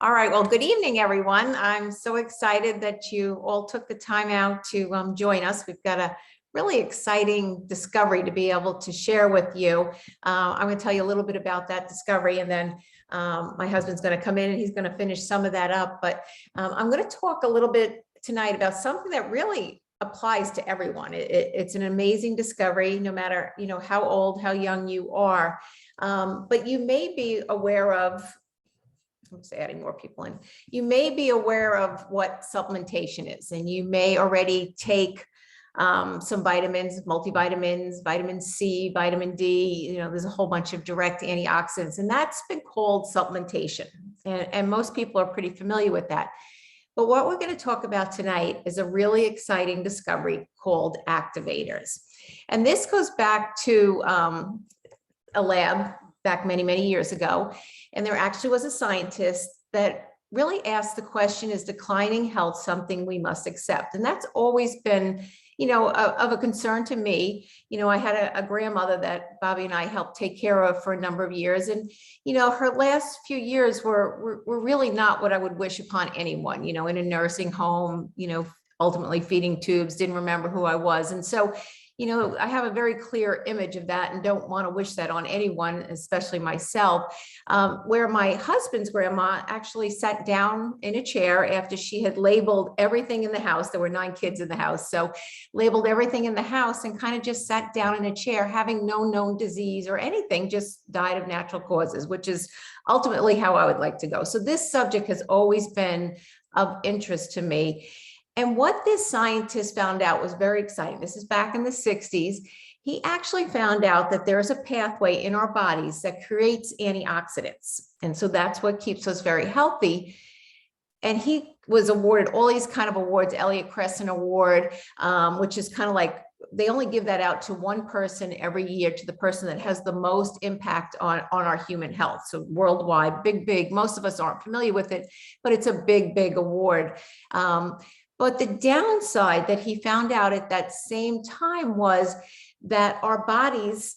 All right, well, good evening, everyone. I'm so excited that you all took the time out to join us. We've got a really exciting discovery to be able to share with you. I'm going to tell you a little bit about that discovery, and then my husband's going to come in and he's going to finish some of that up. But I'm going to talk a little bit tonight about something that really applies to everyone. It's an amazing discovery, no matter how old, how young you are. But you may be aware of, I'm just adding more people in. You may be aware of what supplementation is, and you may already take some vitamins, multivitamins, vitamin C, vitamin D, there's a whole bunch of direct antioxidants, and that's been called supplementation. And most people are pretty familiar with that. But what we're going to talk about tonight is a really exciting discovery called activators. And this goes back to a lab back many, many years ago. And there actually was a scientist that really asked the question, is declining health something we must accept? And that's always been, of a concern to me. I had a grandmother that Bobby and I helped take care of for a number of years. And, her last few years were really not what I would wish upon anyone, in a nursing home, ultimately feeding tubes, didn't remember who I was. And so, I have a very clear image of that and don't want to wish that on anyone, especially myself, where my husband's grandma actually sat down in a chair after she had labeled everything in the house. There were 9 kids in the house. So labeled everything in the house and kind of just sat down in a chair, having no known disease or anything, just died of natural causes, which is ultimately how I would like to go. So this subject has always been of interest to me. And what this scientist found out was very exciting. This is back in the 60s. He actually found out that there's a pathway in our bodies that creates antioxidants. And so that's what keeps us very healthy. And he was awarded all these kind of awards, Elliott Crescent Award, which is kind of like, they only give that out to one person every year, to the person that has the most impact on our human health. So worldwide, big, most of us aren't familiar with it, but it's a big award. But the downside that he found out at that same time was that our bodies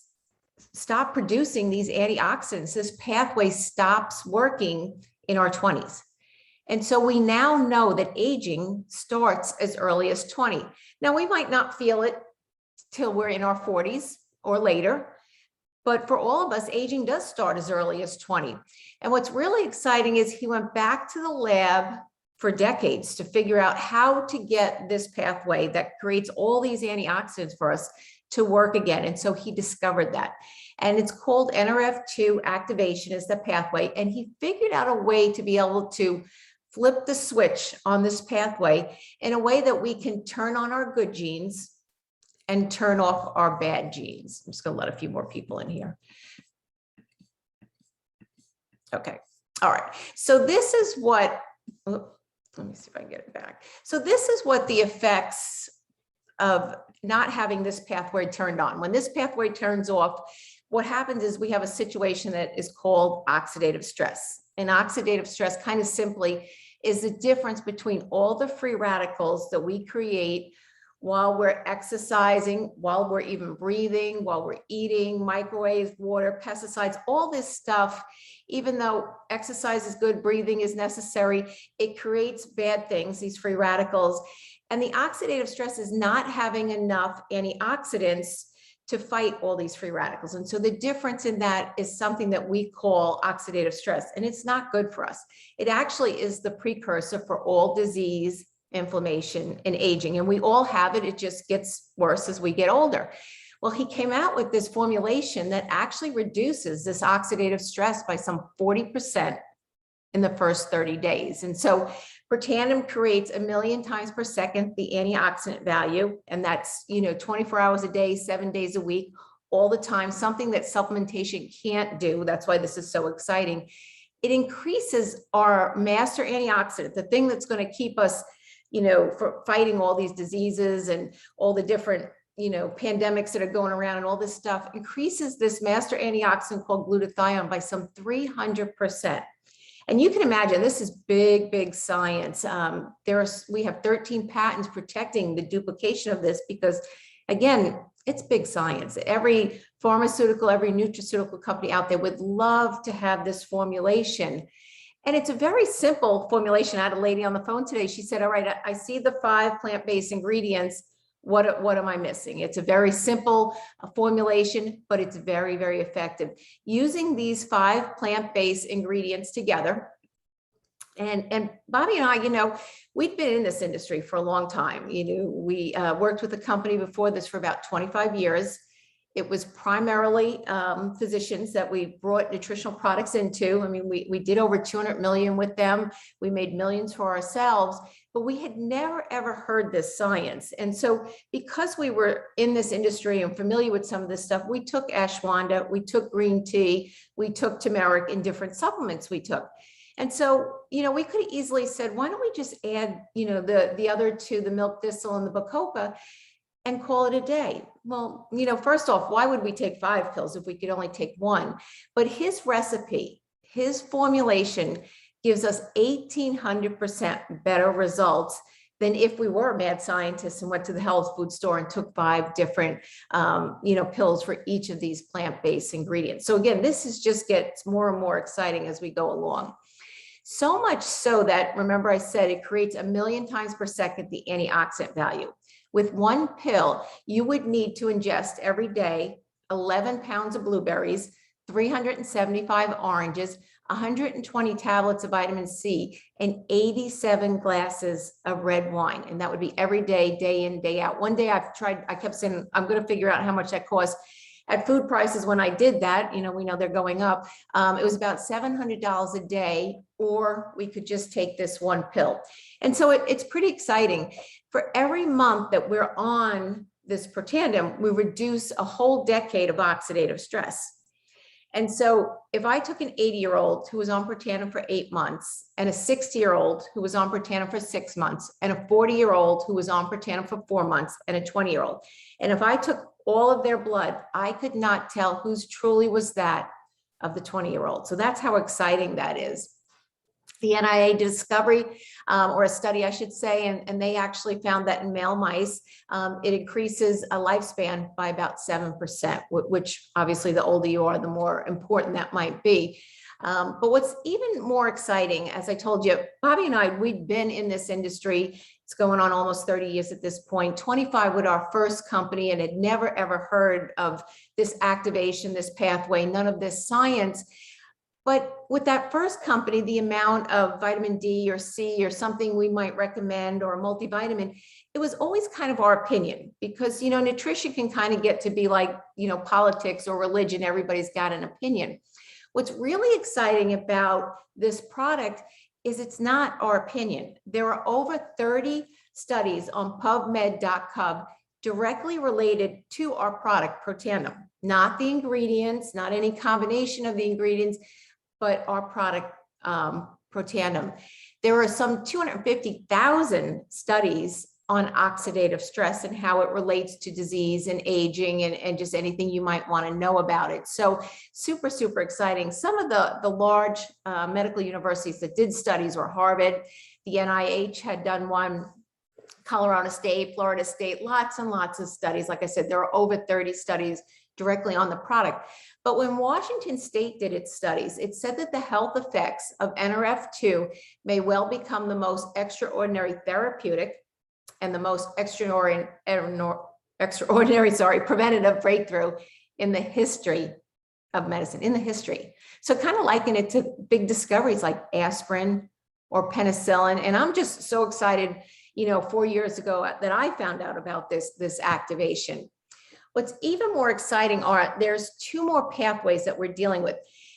stop producing these antioxidants. This pathway stops working in our 20s. And so we now know that aging starts as early as 20. Now, we might not feel it till we're in our 40s or later, but for all of us, aging does start as early as 20. And what's really exciting is he went back to the lab for decades to figure out how to get this pathway that creates all these antioxidants for us to work again. And so he discovered that. And it's called NRF2 activation is the pathway. And he figured out a way to be able to flip the switch on this pathway in a way that we can turn on our good genes and turn off our bad genes. I'm just going to let a few more people in here. Okay. All right. So this is what, let me see if I can get it back. So this is what the effects of not having this pathway turned on. When this pathway turns off, what happens is we have a situation that is called oxidative stress. And oxidative stress, kind of simply, is the difference between all the free radicals that we create while we're exercising, while we're even breathing, while we're eating, microwave, water, pesticides, all this stuff. Even though exercise is good, breathing is necessary, it creates bad things, these free radicals. And the oxidative stress is not having enough antioxidants to fight all these free radicals. And so the difference in that is something that we call oxidative stress, and it's not good for us. It actually is the precursor for all disease, inflammation, and aging. And we all have it. It just gets worse as we get older. Well, he came out with this formulation that actually reduces this oxidative stress by some 40% in the first 30 days. And so Protandim creates 1 million times per second the antioxidant value. And that's, 24 hours a day, 7 days a week, all the time, something that supplementation can't do. That's why this is so exciting. It increases our master antioxidant, the thing that's going to keep us for fighting all these diseases and all the different, pandemics that are going around and all this stuff, increases this master antioxidant called glutathione by some 300%. And you can imagine this is big science. We have 13 patents protecting the duplication of this because, again, it's big science. Every pharmaceutical, every nutraceutical company out there would love to have this formulation. And it's a very simple formulation. I had a lady on the phone today. She said, all right, I see the 5 plant-based ingredients. What am I missing? It's a very simple formulation, but it's very, very effective. Using these 5 plant-based ingredients together. And Bobby and I, we'd been in this industry for a long time. We worked with a company before this for about 25 years. It was primarily physicians that we brought nutritional products into. I mean, we did over 200 million with them. We made millions for ourselves, but we had never, ever heard this science. And so because we were in this industry and familiar with some of this stuff, we took ashwagandha, we took green tea, we took turmeric in different supplements we took. And so, we could have easily said, why don't we just add, the other 2, the milk thistle and the bacopa, and call it a day? Well, first off, why would we take 5 pills if we could only take 1? But his recipe, his formulation gives us 1,800% better results than if we were mad scientists and went to the health food store and took 5 different, pills for each of these plant-based ingredients. So again, this just gets more and more exciting as we go along. So much so that, remember I said, it creates 1,000,000 times per second the antioxidant value. With 1 pill, you would need to ingest every day 11 pounds of blueberries, 375 oranges, 120 tablets of vitamin C, and 87 glasses of red wine. And that would be every day, day in, day out. One day I kept saying, I'm going to figure out how much that costs. At food prices, when I did that, we know they're going up. It was about $700 a day, or we could just take this 1 pill. And so it's pretty exciting. For every month that we're on this Protandim, we reduce a whole decade of oxidative stress. And so if I took an 80-year-old who was on Protandim for 8 months, and a 60-year-old who was on Protandim for 6 months, and a 40-year-old who was on Protandim for 4 months, and a 20-year-old, and if I took all of their blood, I could not tell whose truly was that of the 20-year-old. So that's how exciting that is. The NIA discovery, or a study, I should say, and they actually found that in male mice, it increases a lifespan by about 7%, which obviously the older you are, the more important that might be. But what's even more exciting, as I told you, Bobby and I, we'd been in this industry. It's going on almost 30 years at this point, 25 with our first company, and had never, ever heard of this activation, this pathway, none of this science. But with that first company, the amount of vitamin D or C or something we might recommend, or a multivitamin, it was always kind of our opinion, because, nutrition can kind of get to be like, politics or religion. Everybody's got an opinion. What's really exciting about this product is it's not our opinion. There are over 30 studies on PubMed.gov directly related to our product, Protandim, not the ingredients, not any combination of the ingredients, but our product, Protandim. There are some 250,000 studies on oxidative stress and how it relates to disease and aging and just anything you might want to know about it. So super, super exciting. Some of the large medical universities that did studies were Harvard, the NIH had done one, Colorado State, Florida State, lots and lots of studies. Like I said, there are over 30 studies directly on the product. But when Washington State did its studies, it said that the health effects of NRF2 may well become the most extraordinary therapeutic and the most extraordinary, preventative breakthrough in the history of medicine, in the history. So kind of liken it to big discoveries like aspirin or penicillin. And I'm just so excited, 4 years ago that I found out about this activation. What's even more exciting are there's 2 more pathways that we're dealing with.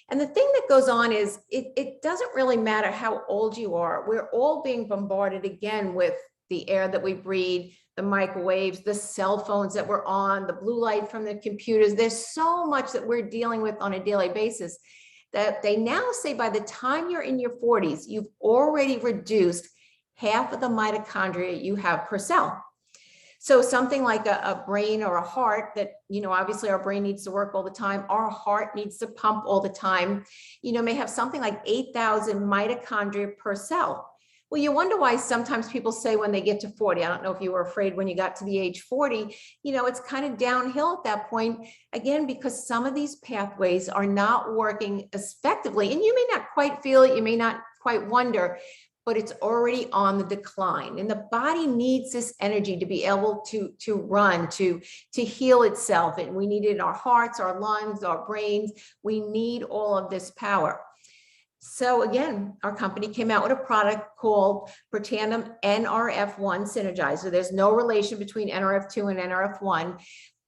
And the thing that goes on is it doesn't really matter how old you are. We're all being bombarded again with the air that we breathe, the microwaves, the cell phones that we're on, the blue light from the computers. There's so much that we're dealing with on a daily basis that they now say by the time you're in your 40s, you've already reduced half of the mitochondria you have per cell. So something like a brain or a heart that, obviously our brain needs to work all the time. Our heart needs to pump all the time, may have something like 8,000 mitochondria per cell. Well, you wonder why sometimes people say when they get to 40, I don't know if you were afraid when you got to the age 40, it's kind of downhill at that point, again, because some of these pathways are not working effectively, and you may not quite feel it. You may not quite wonder, but it's already on the decline. And the body needs this energy to be able to run, to heal itself. And we need it in our hearts, our lungs, our brains. We need all of this power. So again, our company came out with a product called Protandim NRF1 Synergizer. There's no relation between NRF2 and NRF1,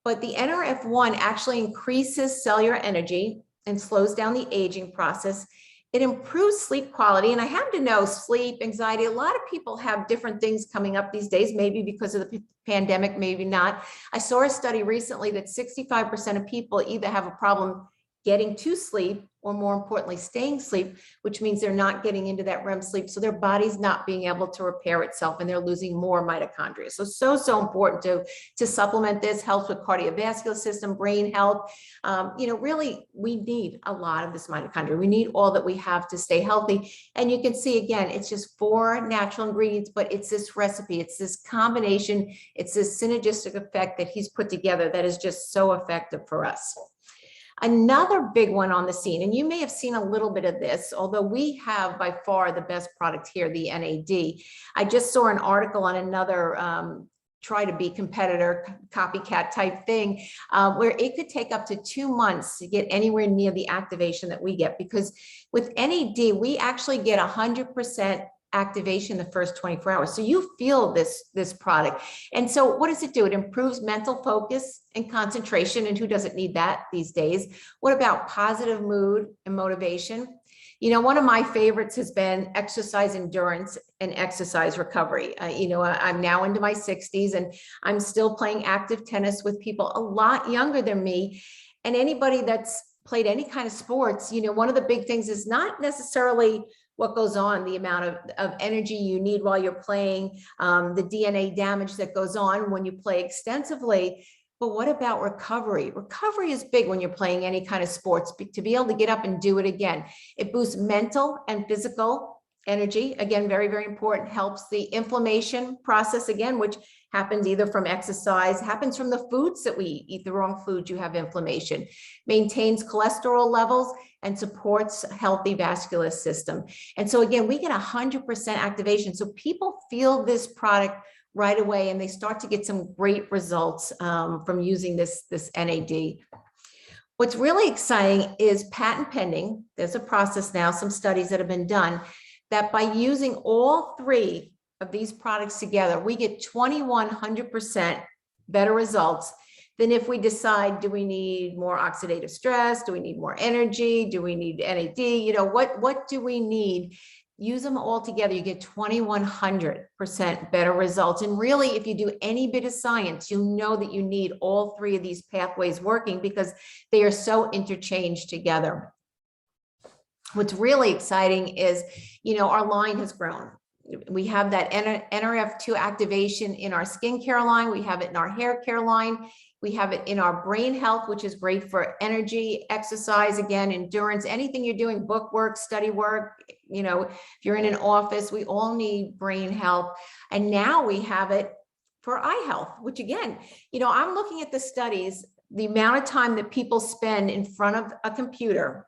but the NRF1 actually increases cellular energy and slows down the aging process. It improves sleep quality. And I happen to know sleep, anxiety, a lot of people have different things coming up these days, maybe because of the pandemic, maybe not. I saw a study recently that 65% of people either have a problem getting to sleep, or more importantly, staying asleep, which means they're not getting into that REM sleep. So their body's not being able to repair itself and they're losing more mitochondria. So important to supplement this. Helps with cardiovascular system, brain health. Really, we need a lot of this mitochondria. We need all that we have to stay healthy. And you can see, again, it's just 4 natural ingredients, but it's this recipe, it's this combination, it's this synergistic effect that he's put together that is just so effective for us. Another big one on the scene, and you may have seen a little bit of this, although we have by far the best product here, the NAD. I just saw an article on another try to be competitor, copycat type thing, where it could take up to 2 months to get anywhere near the activation that we get, because with NAD, we actually get 100% activation the first 24 hours. So you feel this product. And so what does it do? It improves mental focus and concentration. And who doesn't need that these days? What about positive mood and motivation? One of my favorites has been exercise endurance and exercise recovery. I'm now into my 60s and I'm still playing active tennis with people a lot younger than me. And anybody that's played any kind of sports, one of the big things is not necessarily what goes on, the amount of energy you need while you're playing, the DNA damage that goes on when you play extensively. But what about recovery? Recovery is big when you're playing any kind of sports, to be able to get up and do it again. It boosts mental and physical energy. Again, very, very important. Helps the inflammation process, again, which happens either from exercise, happens from the foods that we eat, the wrong foods, you have inflammation. Maintains cholesterol levels and supports a healthy vascular system. And so again, we get 100% activation. So people feel this product right away and they start to get some great results from using this NAD. What's really exciting is patent pending. There's a process now, some studies that have been done, that by using all 3 of these products together, we get 2,100% better results than if we decide, do we need more oxidative stress? Do we need more energy? Do we need NAD? What do we need? Use them all together, you get 2,100% better results. And really, if you do any bit of science, you'll know that you need all 3 of these pathways working because they are so interchanged together. What's really exciting is, our line has grown. We have that NRF2 activation in our skincare line. We have it in our hair care line. We have it in our brain health, which is great for energy, exercise, again, endurance, anything you're doing, book work, study work, if you're in an office, we all need brain health. And now we have it for eye health, which again, I'm looking at the studies, the amount of time that people spend in front of a computer,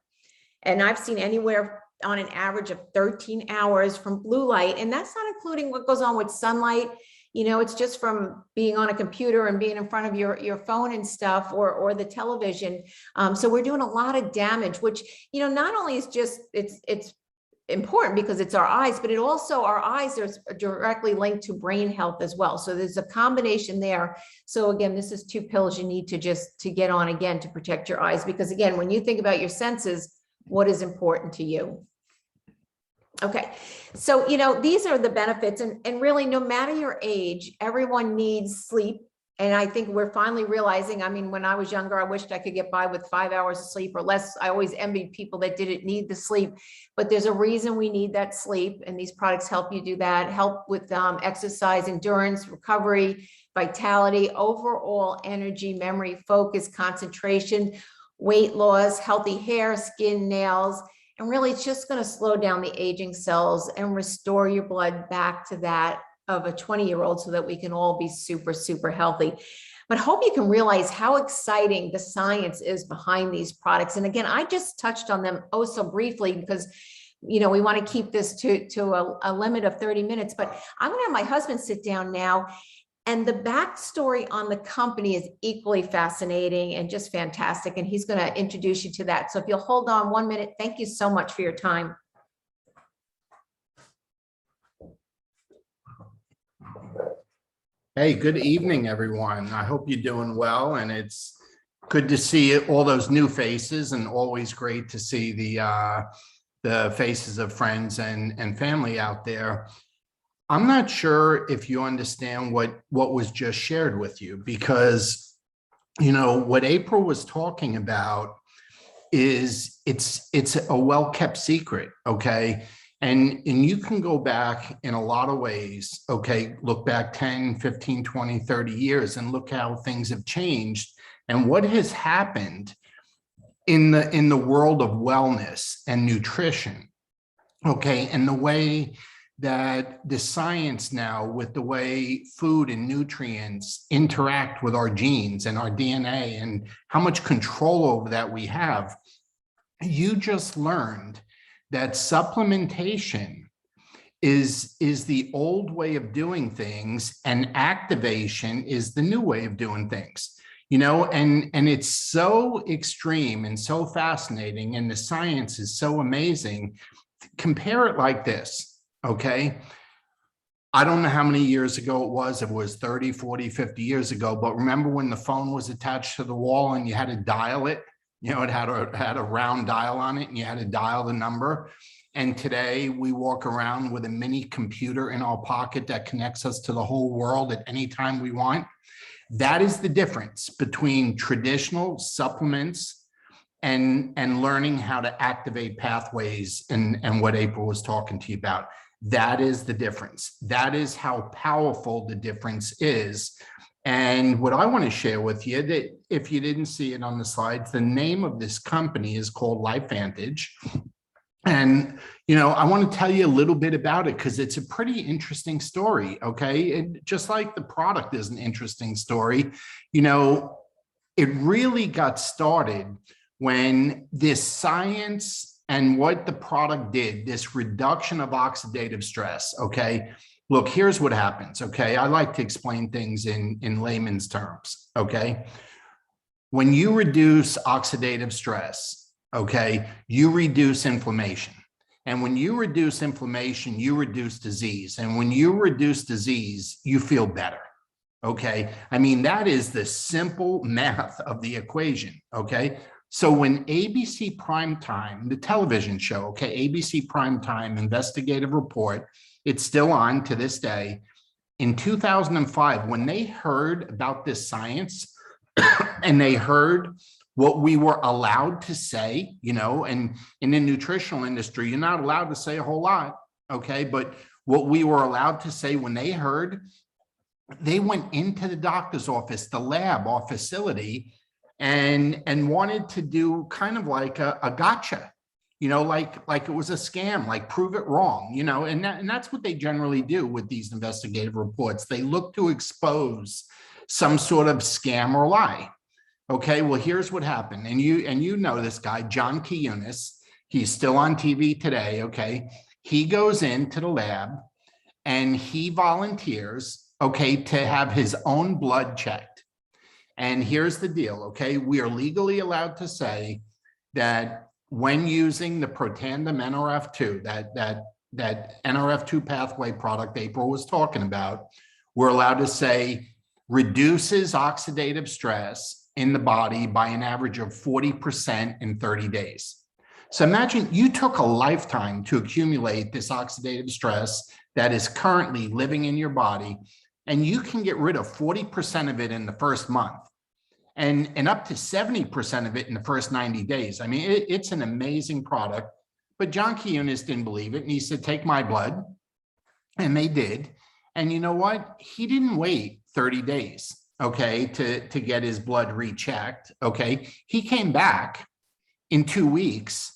and I've seen anywhere on an average of 13 hours from blue light. And that's not including what goes on with sunlight. It's just from being on a computer and being in front of your phone and stuff, or the television. So we're doing a lot of damage, which, not only is just, it's important because it's our eyes, but it also, our eyes are directly linked to brain health as well. So there's a combination there. So again, this is 2 pills you need to get on again to protect your eyes. Because again, when you think about your senses, what is important to you? Okay, so, these are the benefits, and really, no matter your age, everyone needs sleep. And I think we're finally realizing, when I was younger, I wished I could get by with 5 hours of sleep or less. I always envied people that didn't need the sleep, but there's a reason we need that sleep. And these products help you do that, help with exercise, endurance, recovery, vitality, overall energy, memory, focus, concentration, weight loss, healthy hair, skin, nails. And really, it's just going to slow down the aging cells and restore your blood back to that of a 20-year-old so that we can all be super, super healthy. But I hope you can realize how exciting the science is behind these products. And again, I just touched on them so briefly because we want to keep this to a limit of 30 minutes, but I'm going to have my husband sit down now. And the backstory on the company is equally fascinating and just fantastic. And he's going to introduce you to that. So if you'll hold on 1 minute, thank you so much for your time. Hey, good evening, everyone. I hope you're doing well, and it's good to see all those new faces, and always great to see the faces of friends and family out there. I'm not sure if you understand what was just shared with you, because what April was talking about is it's a well-kept secret, okay? And you can go back in a lot of ways, okay? Look back 10, 15, 20, 30 years and look how things have changed and what has happened in the world of wellness and nutrition, okay? And the way that the science now, with the way food and nutrients interact with our genes and our DNA and how much control over that we have. You just learned that supplementation is the old way of doing things, and activation is the new way of doing things. And it's so extreme and so fascinating, and the science is so amazing. Compare it like this, okay? I don't know how many years ago it was 30, 40, 50 years ago, but remember when the phone was attached to the wall and you had to dial it? It had a round dial on it and you had to dial the number. And today we walk around with a mini computer in our pocket that connects us to the whole world at any time we want. That is the difference between traditional supplements and learning how to activate pathways and what April was talking to you about. That is the difference. That is how powerful the difference is. And what I want to share with you, that if you didn't see it on the slides, the name of this company is called LifeVantage. And, I want to tell you a little bit about it because it's a pretty interesting story, okay? And just like the product is an interesting story, it really got started when this science and what the product did, this reduction of oxidative stress, okay? Look, here's what happens, okay? I like to explain things in layman's terms, okay? When you reduce oxidative stress, okay, you reduce inflammation. And when you reduce inflammation, you reduce disease. And when you reduce disease, you feel better, okay? I mean, that is the simple math of the equation, okay? So when ABC Primetime, the television show, okay, ABC Primetime Investigative Report, it's still on to this day. In 2005, when they heard about this science and they heard what we were allowed to say, and in the nutritional industry, you're not allowed to say a whole lot, okay? But what we were allowed to say, when they heard, they went into the doctor's office, the lab, our facility, and wanted to do kind of like a gotcha, like it was a scam, like prove it wrong, and that's what they generally do with these investigative reports. They look to expose some sort of scam or lie. Okay, well, here's what happened. And you know this guy, John Kiyunis, he's still on TV today, okay? He goes into the lab and he volunteers, okay, to have his own blood checked. And here's the deal, okay? We are legally allowed to say that when using the Protandim NRF2, that NRF2 pathway product April was talking about, we're allowed to say reduces oxidative stress in the body by an average of 40% in 30 days. So imagine you took a lifetime to accumulate this oxidative stress that is currently living in your body, and you can get rid of 40% of it in the first month. And up to 70% of it in the first 90 days. I mean, it's an amazing product, but John Kiyunis didn't believe it. And he said, take my blood. And they did. And you know what? He didn't wait 30 days, okay, to get his blood rechecked, okay? He came back in 2 weeks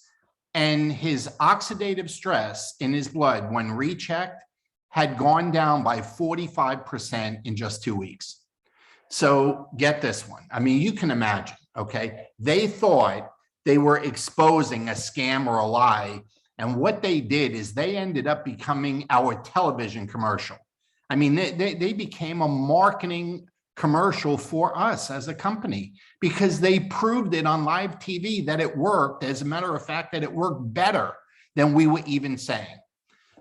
and his oxidative stress in his blood when rechecked had gone down by 45% in just 2 weeks. So get this one. I mean, you can imagine, okay? They thought they were exposing a scam or a lie, And what they did is they ended up becoming our television commercial. I mean, they became a marketing commercial for us as a company because they proved it on live TV that it worked. As a matter of fact, that it worked better than we were even saying.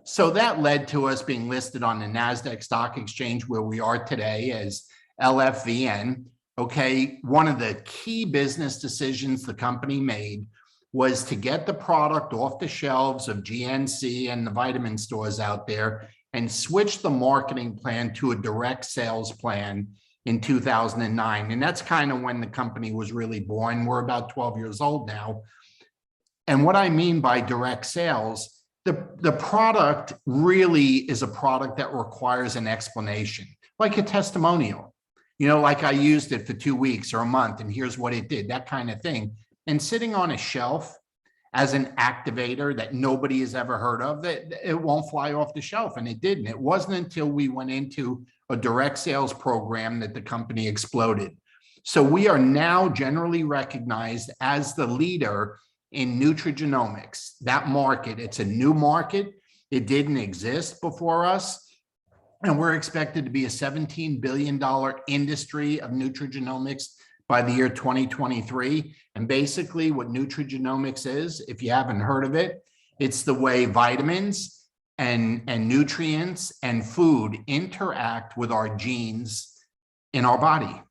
So that led to us being listed on the NASDAQ stock exchange where we are today as LFVN. Okay, one of the key business decisions the company made was to get the product off the shelves of GNC and the vitamin stores out there and switch the marketing plan to a direct sales plan in 2009. And that's kind of when the company was really born. We're about 12 years old now. And what I mean by direct sales, the product really is a product that requires an explanation, like a testimonial. You know, like I used it for 2 weeks or a month, and here's what it did, that kind of thing. And sitting on a shelf as an activator that nobody has ever heard of, that it won't fly off the shelf. And it didn't. It wasn't until we went into a direct sales program that the company exploded. So we are now generally recognized as the leader in nutrigenomics. That market, it's a new market. It didn't exist before us. And we're expected to be a $17 billion industry of nutrigenomics by the year 2023. And basically what nutrigenomics is, if you haven't heard of it, it's the way vitamins and nutrients and food interact with our genes in our body.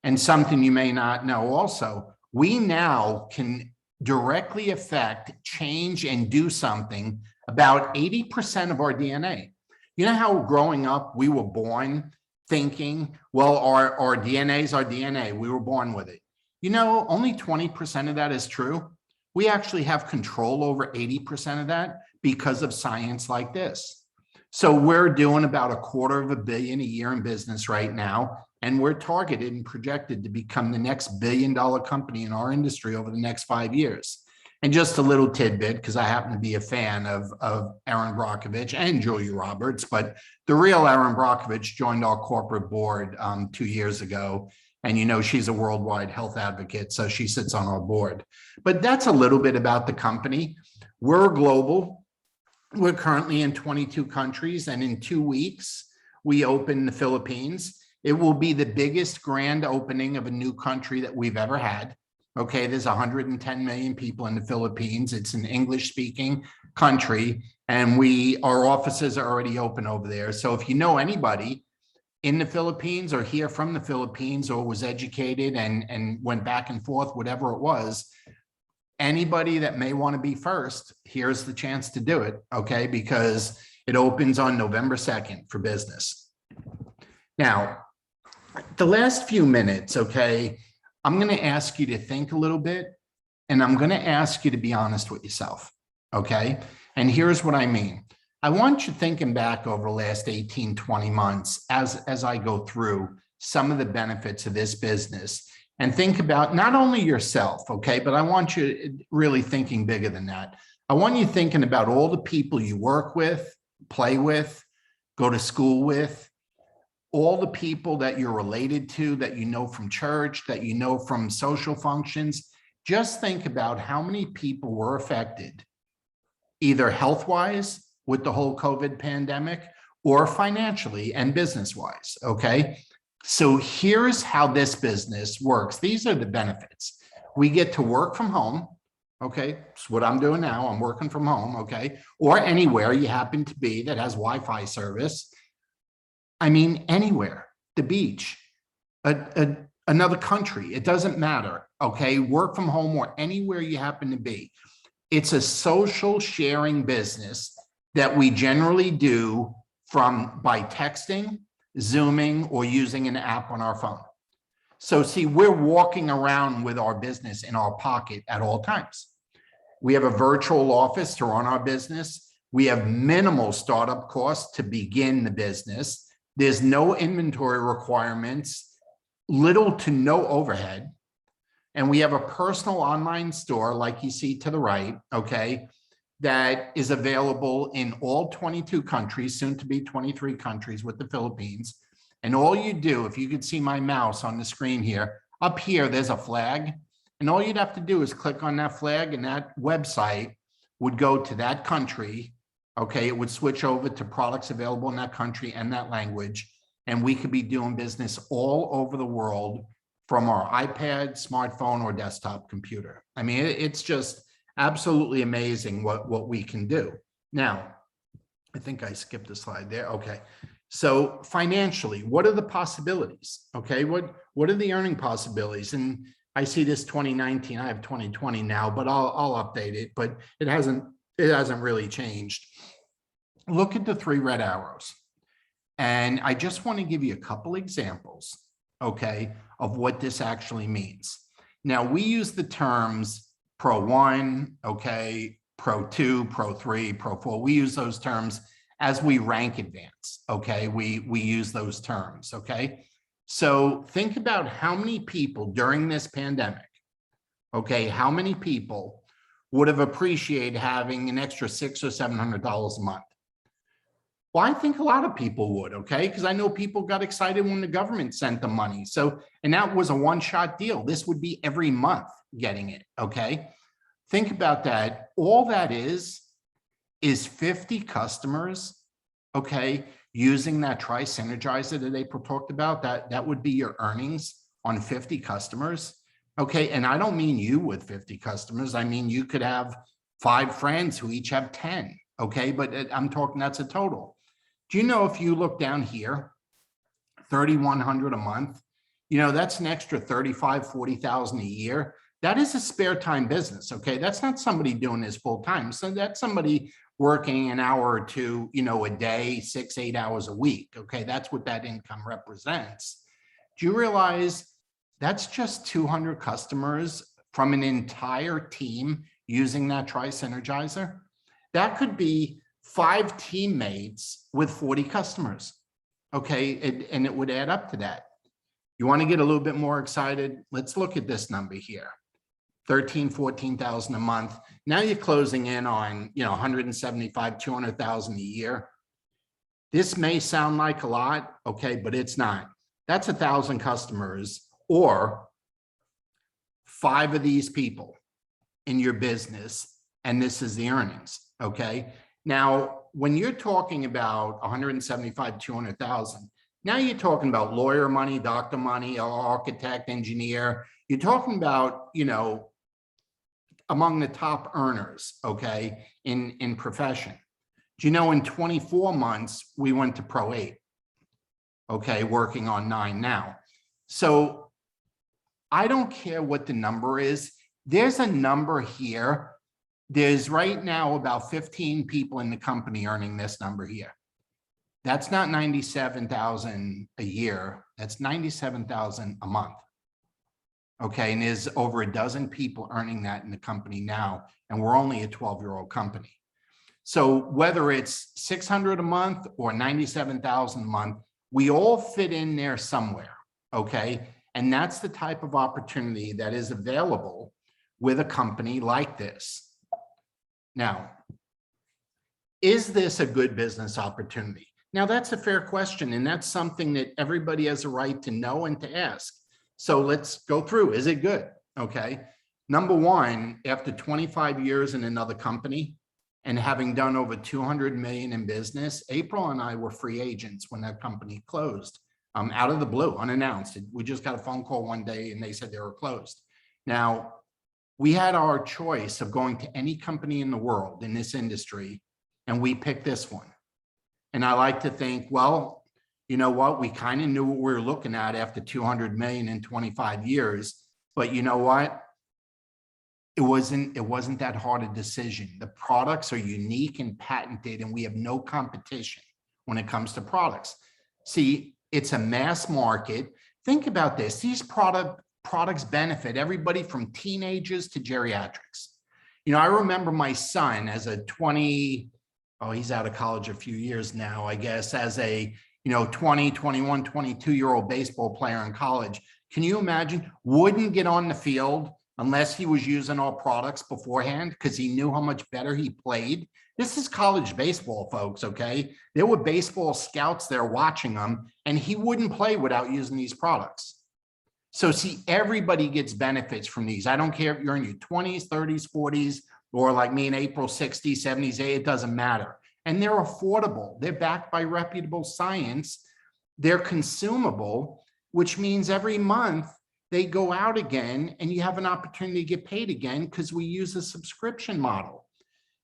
And something you may not know also, we now can directly affect, change, and do something about 80% of our DNA. You know how growing up, we were born thinking, well, our DNA is our DNA. We were born with it. You know, only 20% of that is true. We actually have control over 80% of that because of science like this. So we're doing about $250 million a year in business right now. And we're targeted and projected to become the next billion-dollar company in our industry over the next 5 years. And just a little tidbit, because I happen to be a fan of Erin Brockovich and Julia Roberts, but the real Erin Brockovich joined our corporate board 2 years ago. And you know, she's a worldwide health advocate, so she sits on our board. But that's a little bit about the company. We're global. We're currently in 22 countries, and in 2 weeks, we open the Philippines. It will be the biggest grand opening of a new country that we've ever had. Okay, there's 110 million people in the Philippines. It's an English-speaking country, and our offices are already open over there. So if you know anybody in the Philippines or here from the Philippines or was educated and went back and forth, whatever it was, anybody that may want to be first, here's the chance to do it, okay? Because it opens on November 2nd for business. Now, the last few minutes, okay, I'm going to ask you to think a little bit, and I'm going to ask you to be honest with yourself, okay? And here's what I mean. I want you thinking back over the last 18, 20 months as I go through some of the benefits of this business, and think about not only yourself, okay, but I want you really thinking bigger than that. I want you thinking about all the people you work with, play with, go to school with, all the people that you're related to, that you know from church, that you know from social functions. Just think about how many people were affected, either health-wise with the whole COVID pandemic or financially and business-wise, okay? So here's how this business works. These are the benefits. We get to work from home, okay? It's what I'm doing now. I'm working from home, okay? Or anywhere you happen to be that has Wi-Fi service. I mean, anywhere, the beach, another country, it doesn't matter, okay? Work from home or anywhere you happen to be. It's a social sharing business that we generally do by texting, Zooming, or using an app on our phone. So see, we're walking around with our business in our pocket at all times. We have a virtual office to run our business. We have minimal startup costs to begin the business. There's no inventory requirements, little to no overhead. And we have a personal online store like you see to the right, okay, that is available in all 22 countries, soon to be 23 countries with the Philippines. And all you do, if you could see my mouse on the screen here, up here, there's a flag. And all you'd have to do is click on that flag, and that website would go to that country. Okay, it would switch over to products available in that country and that language, and we could be doing business all over the world from our iPad, smartphone, or desktop computer. I mean, it's just absolutely amazing what we can do. Now, I think I skipped a slide there. Okay, so financially, what are the possibilities? Okay, what are the earning possibilities? And I see this 2019. I have 2020 now, but I'll update it. But it hasn't really changed. Look at the 3 red arrows, and I just want to give you a couple examples, okay, of what this actually means. Now, we use the terms Pro 1, okay, Pro 2, Pro 3, Pro 4. We use those terms as we rank advance, okay? We use those terms, okay? So think about how many people during this pandemic, okay, how many people would have appreciated having an extra $600 or $700 a month? Well, I think a lot of people would, okay? Because I know people got excited when the government sent them money. So, and that was a one-shot deal. This would be every month getting it, okay? Think about that. All that is 50 customers, okay, using that Tri-Synergizer that April talked about. That would be your earnings on 50 customers, okay? And I don't mean you with 50 customers. I mean, you could have 5 friends who each have 10, okay? But I'm talking, that's a total. Do you know, if you look down here, 3,100 a month, you know, that's an extra 35, 40,000 a year. That is a spare time business, okay? That's not somebody doing this full time. So that's somebody working an hour or two, you know, a day, 6, 8 hours a week, okay? That's what that income represents. Do you realize that's just 200 customers from an entire team using that Tri-Synergizer? That could be 5 teammates with 40 customers, okay? And it would add up to that. You want to get a little bit more excited? Let's look at this number here. 13, 14,000 a month. Now you're closing in on, you know, 175, 200,000 a year. This may sound like a lot, okay, but it's not. That's 1,000 customers, or 5 of these people in your business, and this is the earnings, okay? Now, when you're talking about 175, 200,000, now you're talking about lawyer money, doctor money, architect, engineer. You're talking about, you know, among the top earners, okay, in profession. Do you know, in 24 months, we went to Pro 8, okay, working on 9 now. So I don't care what the number is. There's a number here. There's right now about 15 people in the company earning this number here. That's not 97,000 a year. That's 97,000 a month. Okay, and there's over a dozen people earning that in the company now, and we're only a 12-year-old company. So whether it's 600 a month or 97,000 a month, we all fit in there somewhere, okay? And that's the type of opportunity that is available with a company like this. Now, is this a good business opportunity? Now, that's a fair question, and that's something that everybody has a right to know and to ask. So let's go through. Is it good? Okay. Number one, after 25 years in another company and having done over 200 million in business, April and I were free agents when that company closed, out of the blue, unannounced. We just got a phone call one day and they said they were closed. Now, we had our choice of going to any company in the world in this industry, and we picked this one. And I like to think, well, you know what? We kind of knew what we were looking at after 200 million in 25 years, but you know what? It wasn't that hard a decision. The products are unique and patented, and we have no competition when it comes to products. See, it's a mass market. Think about this. These products benefit everybody from teenagers to geriatrics. You know, I remember my son as a he's out of college a few years now, I guess, as a 20, 21, 22-year-old baseball player in college. Can you imagine? Wouldn't get on the field unless he was using all products beforehand because he knew how much better he played. This is college baseball, folks, okay? There were baseball scouts there watching him, and he wouldn't play without using these products. So see, everybody gets benefits from these. I don't care if you're in your 20s, 30s, 40s, or like me in April, 60s, 70s, it doesn't matter. And they're affordable. They're backed by reputable science. They're consumable, which means every month they go out again and you have an opportunity to get paid again because we use a subscription model.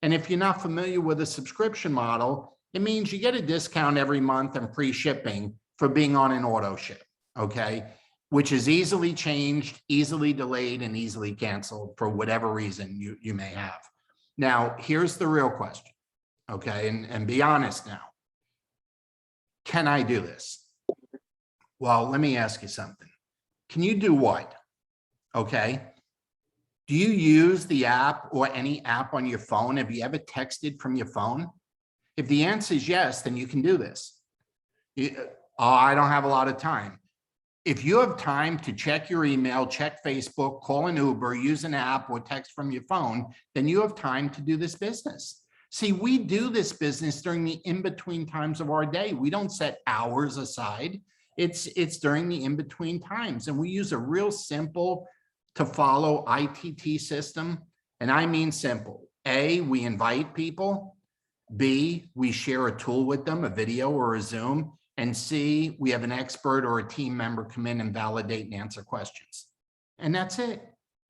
And if you're not familiar with a subscription model, it means you get a discount every month and free shipping for being on an auto ship, okay? Which is easily changed, easily delayed, and easily canceled for whatever reason you may have. Now, here's the real question, okay? And be honest now. Can I do this? Well, let me ask you something. Can you do what? Okay. Do you use the app or any app on your phone? Have you ever texted from your phone? If the answer is yes, then you can do this. I don't have a lot of time. If you have time to check your email, check Facebook, call an Uber, use an app or text from your phone, then you have time to do this business. See, we do this business during the in-between times of our day. We don't set hours aside. It's during the in-between times. And we use a real simple to follow ITT system. And I mean simple. A, we invite people. B, we share a tool with them, a video or a Zoom. And C, we have an expert or a team member come in and validate and answer questions. And that's it.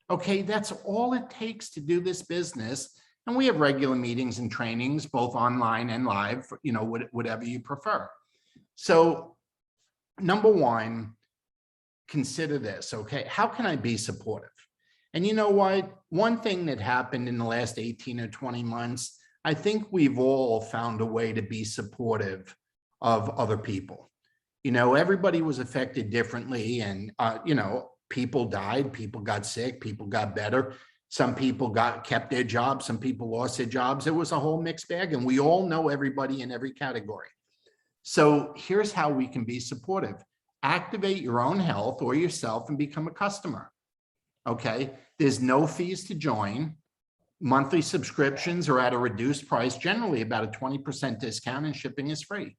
Okay, that's all it takes to do this business. And we have regular meetings and trainings, both online and live, you know, whatever you prefer. So number one, consider this, okay? How can I be supportive? And you know what? One thing that happened in the last 18 or 20 months, I think we've all found a way to be supportive of other people. You know, everybody was affected differently, and, you know, people died, people got sick, people got better. Some people kept their jobs, some people lost their jobs. It was a whole mixed bag, and we all know everybody in every category. So here's how we can be supportive. Activate your own health or yourself and become a customer. Okay, there's no fees to join. Monthly subscriptions are at a reduced price, generally about a 20% discount, and shipping is free.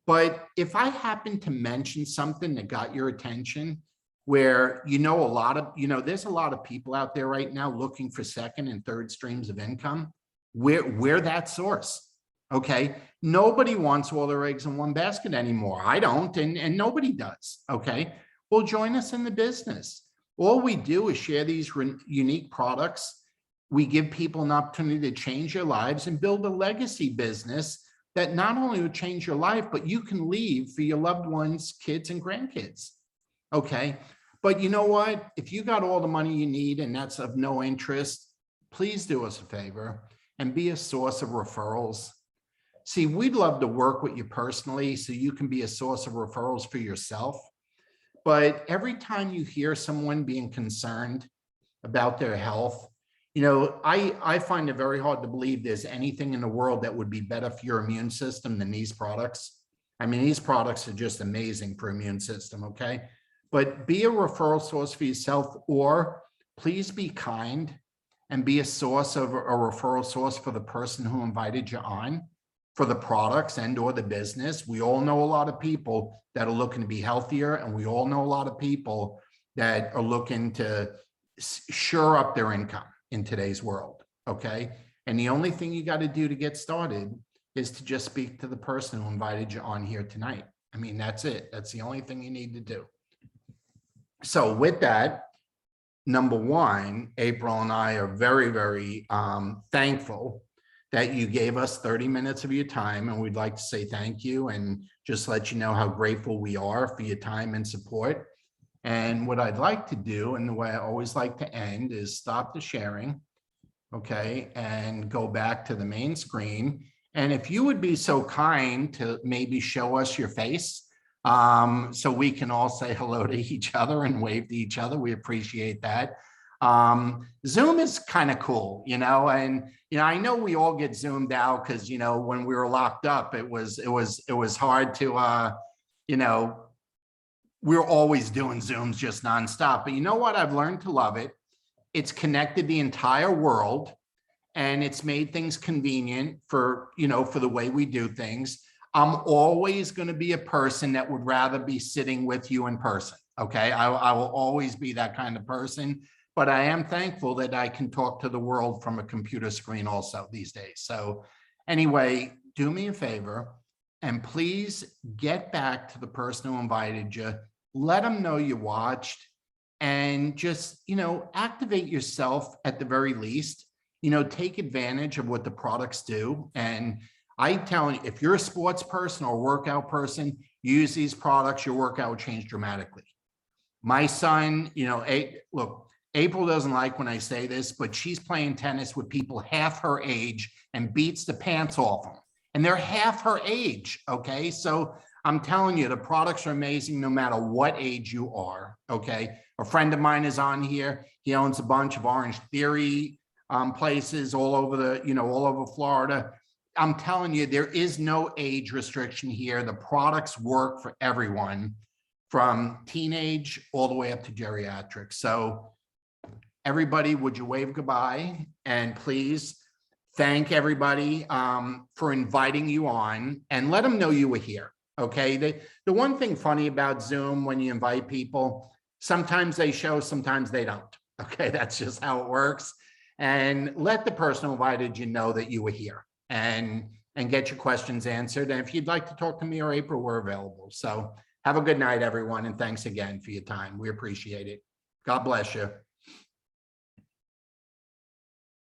But if I happen to mention something that got your attention, where there's a lot of people out there right now looking for second and third streams of income, we're that source. Okay, nobody wants all their eggs in one basket anymore. I don't, and nobody does. Okay, well, join us in the business. All we do is share these unique products. We give people an opportunity to change their lives and build a legacy business that not only will change your life, but you can leave for your loved ones, kids, and grandkids. Okay, but you know what? If you got all the money you need and that's of no interest, please do us a favor and be a source of referrals. See, we'd love to work with you personally so you can be a source of referrals for yourself. But every time you hear someone being concerned about their health, you know, I find it very hard to believe there's anything in the world that would be better for your immune system than these products. I mean, these products are just amazing for immune system, okay? But be a referral source for yourself, or please be kind and be a source of a referral source for the person who invited you on, for the products and or the business. We all know a lot of people that are looking to be healthier, and we all know a lot of people that are looking to shore up their income in today's world, okay? And the only thing you got to do to get started is to just speak to the person who invited you on here tonight. I mean, that's it. That's the only thing you need to do. So with that, number one, April and I are very, very thankful that you gave us 30 minutes of your time, and we'd like to say thank you and just let you know how grateful we are for your time and support. And what I'd like to do, and the way I always like to end, is stop the sharing, okay, and go back to the main screen. And if you would be so kind to maybe show us your face, so we can all say hello to each other and wave to each other. We appreciate that. Zoom is kind of cool, you know, and, you know, I know we all get zoomed out because, you know, when we were locked up, it was hard to, you know, we were always doing Zooms just nonstop. But you know what? I've learned to love it. It's connected the entire world, and it's made things convenient for, you know, for the way we do things. I'm always going to be a person that would rather be sitting with you in person. Okay. I will always be that kind of person. but I am thankful that I can talk to the world from a computer screen also these days. So anyway, do me a favor and please get back to the person who invited you. Let them know you watched and just, activate yourself at the very least. Take advantage of what the products do. And I tell you, if you're a sports person or workout person, use these products, your workout will change dramatically. My son, look, April doesn't like when I say this, but she's playing tennis with people half her age and beats the pants off them. And they're half her age, okay? So I'm telling you, the products are amazing no matter what age you are, okay? A friend of mine is on here. He owns a bunch of Orange Theory places all over all over Florida. I'm telling you, there is no age restriction here. The products work for everyone from teenage all the way up to geriatric. So everybody, would you wave goodbye? And please thank everybody for inviting you on and let them know you were here, okay? The one thing funny about Zoom when you invite people, sometimes they show, sometimes they don't, okay? That's just how it works. And let the person who invited you know that you were here and get your questions answered. And if you'd like to talk to me or April, we're available. So have a good night, everyone. And thanks again for your time. We appreciate it. God bless you.